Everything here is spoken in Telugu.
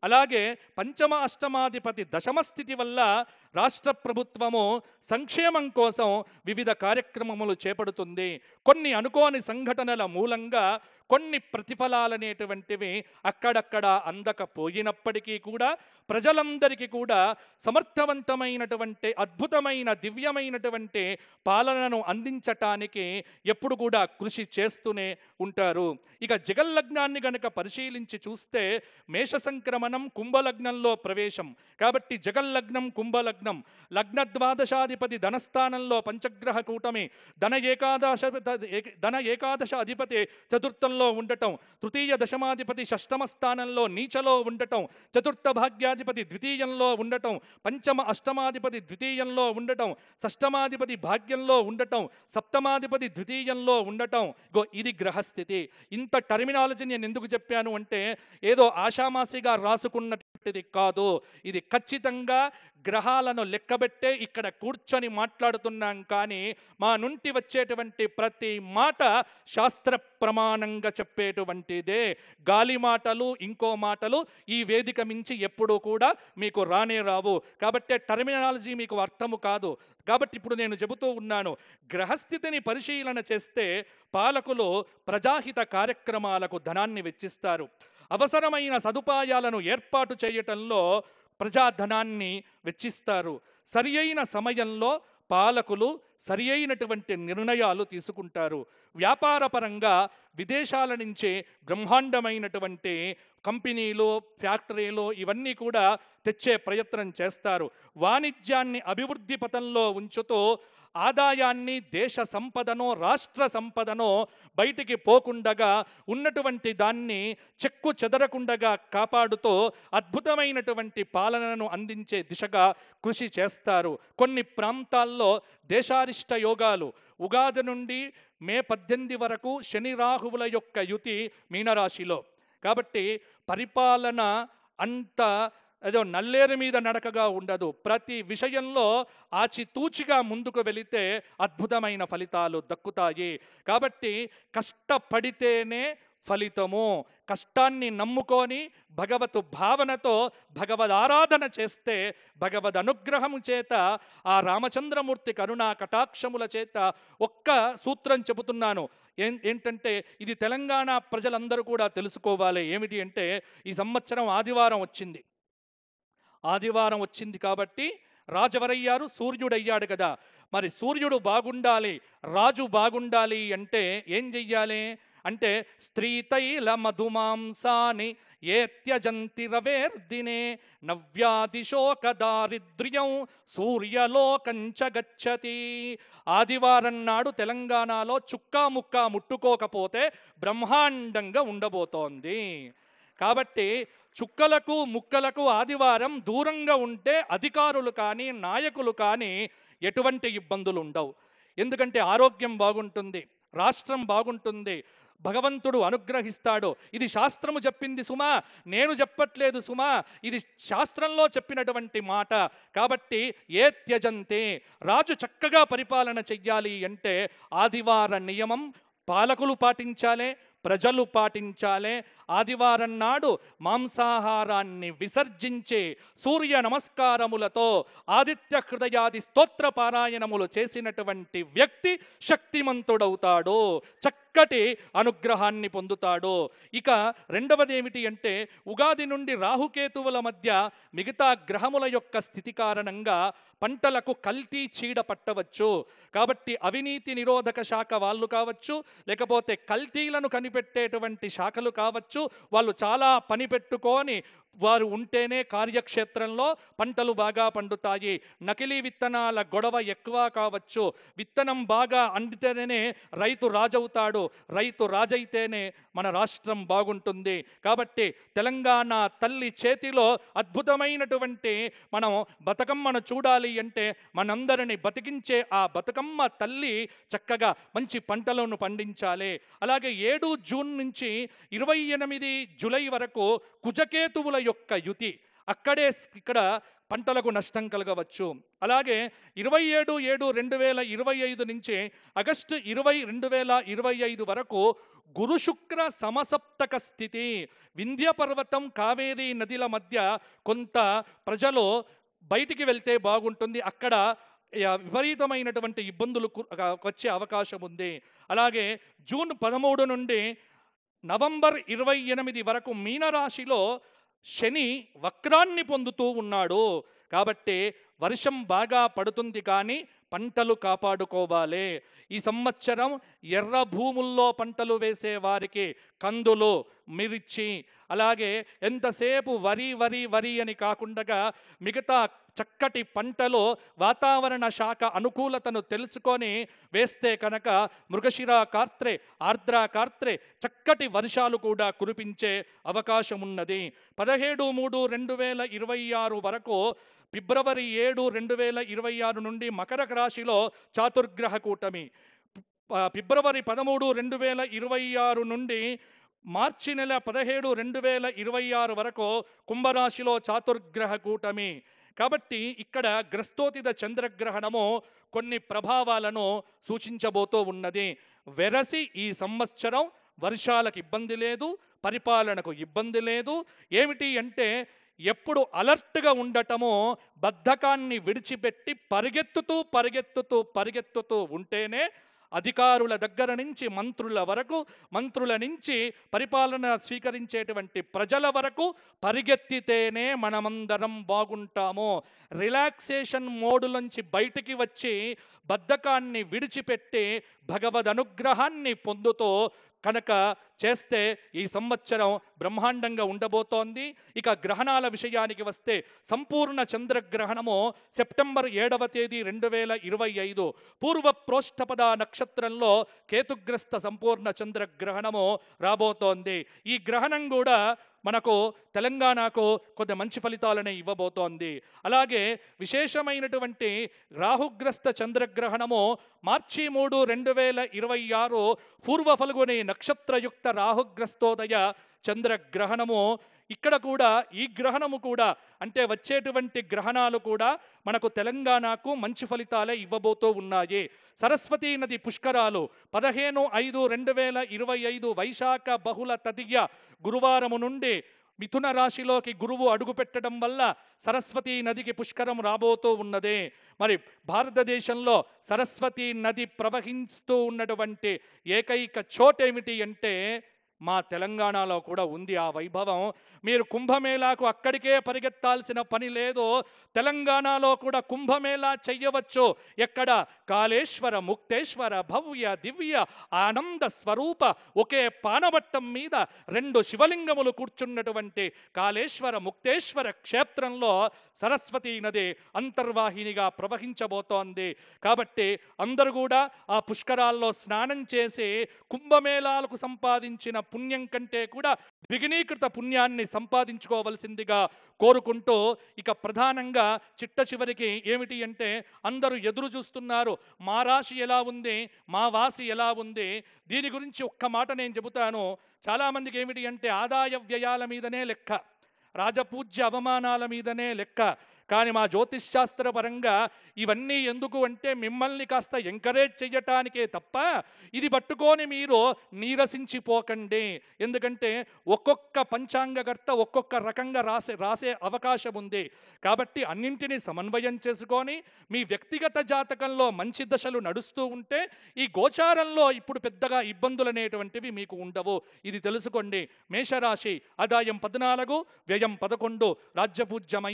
అలాగే పంచమ అష్టమాధిపతి దశమ స్థితి వల్ల రాష్ట్ర ప్రభుత్వము సంక్షేమం కోసం వివిధ కార్యక్రమములు చేపడుతుంది. కొన్ని అనుకోని సంఘటనల మూలంగా కొన్ని ప్రతిఫలాలనేటువంటివి అక్కడక్కడ అందకపోయినప్పటికీ కూడా ప్రజలందరికీ కూడా సమర్థవంతమైనటువంటి అద్భుతమైన దివ్యమైనటువంటి పాలనను అందించటానికి ఎప్పుడు కూడా కృషి చేస్తూనే ఉంటారు. ఇక జగల్లగ్నాన్ని గనక పరిశీలించి చూస్తే మేష సంక్రమణం కుంభలగ్నంలో ప్రవేశం కాబట్టి జగల్లగ్నం కుంభలగ్నం, లగ్న ద్వాదశాధిపతి ధనస్థానంలో పంచగ్రహ కూటమి, ధన ఏకాదశ అధిపతి చతుర్థంలో ఉండటం, తృతీయ దశమాధిపతి షష్టమ స్థానంలో నీచలో ఉండటం, చతుర్థ భాగ్యాధిపతి ద్వితీయంలో ఉండటం, పంచమ అష్టమాధిపతి ద్వితీయంలో ఉండటం, షష్టమాధిపతి భాగ్యంలో ఉండటం, సప్తమాధిపతి ద్వితీయంలో ఉండటం. ఇది గ్రహస్థితి. ఇంత టర్మినాలజీ నేను ఎందుకు చెప్పాను అంటే ఏదో ఆషామాసిగా రాసుకున్నటువంటిది కాదు. ఇది ఖచ్చితంగా గ్రహాలను లెక్కబెట్టే ఇక్కడ కూర్చొని మాట్లాడుతున్నాం. కానీ మా నుండి వచ్చేటువంటి ప్రతి మాట శాస్త్ర ప్రమాణంగా చెప్పేటువంటిదే. గాలి మాటలు ఇంకో మాటలు ఈ వేదిక మించి ఎప్పుడూ కూడా మీకు రానే రావు. కాబట్టి టర్మినాలజీ మీకు అర్థము కాదు. కాబట్టి ఇప్పుడు నేను చెబుతూ ఉన్నాను, గ్రహస్థితిని పరిశీలన చేస్తే పాలకులు ప్రజాహిత కార్యక్రమాలకు ధనాన్ని వెచ్చిస్తారు. అవసరమైన సదుపాయాలను ఏర్పాటు చేయటంలో ప్రజాధనాన్ని వెచ్చిస్తారు. సరి అయిన సమయంలో పాలకులు సరి అయినటువంటి నిర్ణయాలు తీసుకుంటారు. వ్యాపారపరంగా విదేశాల నుంచి బ్రహ్మాండమైనటువంటి కంపెనీలు, ఫ్యాక్టరీలు ఇవన్నీ కూడా తెచ్చే ప్రయత్నం చేస్తారు. వాణిజ్యాన్ని అభివృద్ధి పథంలో ఉంచుతూ ఆదాయాన్ని, దేశ సంపదనో రాష్ట్ర సంపదనో బయటికి పోకుండగా ఉన్నటువంటి దాన్ని చెక్కు చెదరకుండగా కాపాడుతూ అద్భుతమైనటువంటి పాలనను అందించే దిశగా కృషి చేస్తారు. కొన్ని ప్రాంతాల్లో దేశారిష్ట యోగాలు, ఉగాది నుండి మే 18 వరకు శని రాహువుల యొక్క యుతి మీనరాశిలో. కాబట్టి పరిపాలన అంత ఏదో నల్లేరు మీద నడకగా ఉండదు. ప్రతి విషయంలో ఆచితూచిగా ముందుకు వెళితే అద్భుతమైన ఫలితాలు దక్కుతాయి. కాబట్టి కష్టపడితేనే ఫలితము. కష్టాన్ని నమ్ముకొని భగవత్ భావనతో భగవద్ ఆరాధన చేస్తే భగవద్ అనుగ్రహము చేత ఆ రామచంద్రమూర్తి కరుణా కటాక్షముల చేత ఒక్క సూత్రం చెబుతున్నాను. ఏంటంటే ఇది తెలంగాణ ప్రజలందరూ కూడా తెలుసుకోవాలి. ఏమిటి అంటే ఈ సంవత్సరం ఆదివారం వచ్చింది. ఆదివారం వచ్చింది కాబట్టి రాజవరయ్యారు, సూర్యుడయ్యాడు కదా. మరి సూర్యుడు బాగుండాలి, రాజు బాగుండాలి అంటే ఏం చెయ్యాలి అంటే స్త్రీతైల మధుమాంసాని ఏ త్యజంతి రవేర్దినే నవ్యాదిశోక దారిద్ర్యం సూర్యలోకంచ గచ్చతి. ఆదివారం నాడు తెలంగాణలో చుక్కా ముక్కా ముట్టుకోకపోతే బ్రహ్మాండంగా ఉండబోతోంది. కాబట్టి చుక్కలకు ముక్కలకు ఆదివారం దూరంగా ఉంటే అధికారులు కానీ నాయకులు కానీ ఎటువంటి ఇబ్బందులు ఉండవు. ఎందుకంటే ఆరోగ్యం బాగుంటుంది, రాష్ట్రం బాగుంటుంది, భగవంతుడు అనుగ్రహిస్తాడు. ఇది శాస్త్రము చెప్పింది సుమా, నేను చెప్పట్లేదు సుమా, ఇది శాస్త్రంలో చెప్పినటువంటి మాట. కాబట్టి ఏ త్యజంతే, రాజు చక్కగా పరిపాలన చెయ్యాలి అంటే ఆదివార నియమం పాలకులు పాటించాలి, ప్రజలు పాటించాలి. ఆదివారం నాడు మాంసాహారాన్ని విసర్జించి సూర్య నమస్కారములతో ఆదిత్య హృదయాది స్తోత్ర పారాయణములు చేసినటువంటి వ్యక్తి శక్తిమంతుడవుతాడు, చక్కటి అనుగ్రహాన్ని పొందుతాడు. ఇక రెండవది ఏమిటి అంటే ఉగాది నుండి రాహుకేతువుల మధ్య మిగతా గ్రహముల యొక్క స్థితి కారణంగా పంటలకు కల్తీ చీడ పట్టవచ్చు. కాబట్టి అవినీతి నిరోధక శాఖ వాళ్ళు కావచ్చు, లేకపోతే కల్తీలను కనిపెట్టేటువంటి శాఖలు కావచ్చు, వాళ్ళు చాలా పని పెట్టుకొని వారు ఉంటేనే కార్యక్షేత్రంలో పంటలు బాగా పండుతాయి. నకిలీ విత్తనాల గొడవ ఎక్కువ కావచ్చు. విత్తనం బాగా అందితేనే రైతు రాజవుతాడు, రైతు రాజైతేనే మన రాష్ట్రం బాగుంటుంది. కాబట్టి తెలంగాణ తల్లి చేతిలో అద్భుతమైనటువంటి మనం బతుకమ్మను చూడాలి అంటే మనందరిని బతికించే ఆ బతుకమ్మ తల్లి చక్కగా మంచి పంటలను పండించాలి. అలాగే 7 జూన్ నుంచి 28 జూలై వరకు కుజకేతువుల యొక్క యుతి. ఇక్కడ పంటలకు నష్టం కలగవచ్చు. అలాగే 27/7/2025 నుంచి ఆగస్టు 20/2025 వరకు గురు శుక్ర సమసప్తక స్థితి. వింధ్య పర్వతం కావేరీ నదిల మధ్య కొంత ప్రజలు బయటికి వెళ్తే బాగుంటుంది, అక్కడ విపరీతమైనటువంటి ఇబ్బందులు వచ్చే అవకాశం ఉంది. అలాగే జూన్ 13 నుండి నవంబర్ 28 వరకు మీనరాశిలో శని వక్రాన్ని పొందుతూ ఉన్నాడు. కాబట్టి వర్షం బాగా పడుతుంది, కానీ పంటలు కాపాడుకోవాలి. ఈ సంవత్సరం ఎర్ర భూముల్లో పంటలు వేసే వారికి కందులు, మిర్చి, అలాగే ఎంతసేపు వరి వరి వరి అని కాకుండా మిగతా చక్కటి పంటలో వాతావరణ శాఖ అనుకూలతను తెలుసుకొని వేస్తే కనుక మృగశిర కార్త్రే, ఆర్ద్ర కార్త్రే చక్కటి వర్షాలు కూడా కురిపించే అవకాశం ఉన్నది. 17/3/2026 వరకు ఫిబ్రవరి 7, 2026 నుండి మకర రాశిలో చాతుర్గ్రహ కూటమి. ఫిబ్రవరి 13, 2026 నుండి మార్చి నెల 17, 2026 వరకు కుంభరాశిలో చాతుర్గ్రహ కూటమి. కాబట్టి ఇక్కడ గ్రస్తోతిద చంద్రగ్రహణము కొన్ని ప్రభావాలను సూచించబోతూ ఉన్నది. వెరసి ఈ సంవత్సరం వర్షాలకు ఇబ్బంది లేదు, పరిపాలనకు ఇబ్బంది లేదు. ఏమిటి అంటే ఎప్పుడు అలర్ట్గా ఉండటము, బద్ధకాన్ని విడిచిపెట్టి పరిగెత్తుతూ పరిగెత్తుతూ పరిగెత్తుతూ ఉంటేనే అధికారుల దగ్గర నుంచి మంత్రుల వరకు, మంత్రుల నుంచి పరిపాలన స్వీకరించేటువంటి ప్రజల వరకు పరిగెత్తితేనే మనమందరం బాగుంటాము. రిలాక్సేషన్ మోడులోంచి బయటికి వచ్చి బద్ధకాన్ని విడిచిపెట్టి భగవద్ అనుగ్రహాన్ని పొందుతూ కనుక చేస్తే ఈ సంవత్సరం బ్రహ్మాండంగా ఉండబోతోంది. ఇక గ్రహణాల విషయానికి వస్తే సంపూర్ణ చంద్రగ్రహణము సెప్టెంబర్ 7వ తేదీ 2025 పూర్వ ప్రోష్ఠపద నక్షత్రంలో కేతుగ్రస్త సంపూర్ణ చంద్రగ్రహణము రాబోతోంది. ఈ గ్రహణం కూడా మనకు తెలంగాణకు కొద్ది మంచి ఫలితాలనే ఇవ్వబోతోంది. అలాగే విశేషమైనటువంటి రాహుగ్రస్త చంద్రగ్రహణము మార్చి 3, 2026 పూర్వ ఫల్గుని నక్షత్రయుక్త రాహుగ్రస్తోదయ చంద్రగ్రహణము. ఇక్కడ కూడా ఈ గ్రహణము కూడా అంటే వచ్చేటువంటి గ్రహణాలు కూడా మనకు తెలంగాణకు మంచి ఫలితాలే ఇవ్వబోతూ ఉన్నాయి. సరస్వతీ నది పుష్కరాలు 15/5/2025 వైశాఖ బహుళ తదియ గురువారము నుండి మిథున రాశిలోకి గురువు అడుగుపెట్టడం వల్ల సరస్వతీ నదికి పుష్కరం రాబోతూ ఉన్నది. మరి భారతదేశంలో సరస్వతీ నది ప్రవహిస్తూ ఉన్నటువంటి ఏకైక చోటేమిటి అంటే మా తెలంగాణలో కూడా ఉంది ఆ వైభవం. మీరు కుంభమేళాకు అక్కడికే పరిగెత్తాల్సిన పని లేదు. తెలంగాణలో కూడా కుంభమేళా చెయ్యవచ్చు. ఎక్కడ? కాళేశ్వర ముక్తేశ్వర భవ్య దివ్య ఆనంద స్వరూప ఒకే పానవట్టం మీద 2 శివలింగములు కూర్చున్నటువంటి కాళేశ్వర ముక్తేశ్వర క్షేత్రంలో సరస్వతీ నది అంతర్వాహినిగా ప్రవహించబోతోంది. కాబట్టి అందరూ కూడా ఆ పుష్కరాల్లో స్నానం చేసి కుంభమేళాలకు సంపాదించిన పుణ్యం కంటే కూడా ద్విగుణీకృత పుణ్యాన్ని సంపాదించుకోవలసిందిగా కోరుకుంటూ, ఇక ప్రధానంగా చిట్ట చివరికి ఏమిటి అంటే అందరూ ఎదురు చూస్తున్నారు, మా రాశి ఎలా ఉంది, మా వాసి ఎలా ఉంది. దీని గురించి ఒక్క మాట నేను చెబుతాను. చాలామందికి ఏమిటి అంటే ఆదాయ వ్యయాల మీదనే లెక్క, రాజపూజ్య అవమానాల మీదనే లెక్క. కానీ మా జ్యోతిష్శాస్త్ర పరంగా ఇవన్నీ ఎందుకు అంటే మిమ్మల్ని కాస్త ఎంకరేజ్ చెయ్యటానికే తప్ప ఇది పట్టుకొని మీరు నీరసించిపోకండి. ఎందుకంటే ఒక్కొక్క పంచాంగకర్త ఒక్కొక్క రకంగా రాసే అవకాశం ఉంది. కాబట్టి అన్నింటినీ సమన్వయం చేసుకొని మీ వ్యక్తిగత జాతకంలో మంచి దశలు నడుస్తూ ఉంటే ఈ గోచారంలో ఇప్పుడు పెద్దగా ఇబ్బందులు అనేటువంటివి మీకు ఉండవు. ఇది తెలుసుకోండి. మేషరాశి ఆదాయం 14, వ్యయం 11, రాజ్యపూజ్యమై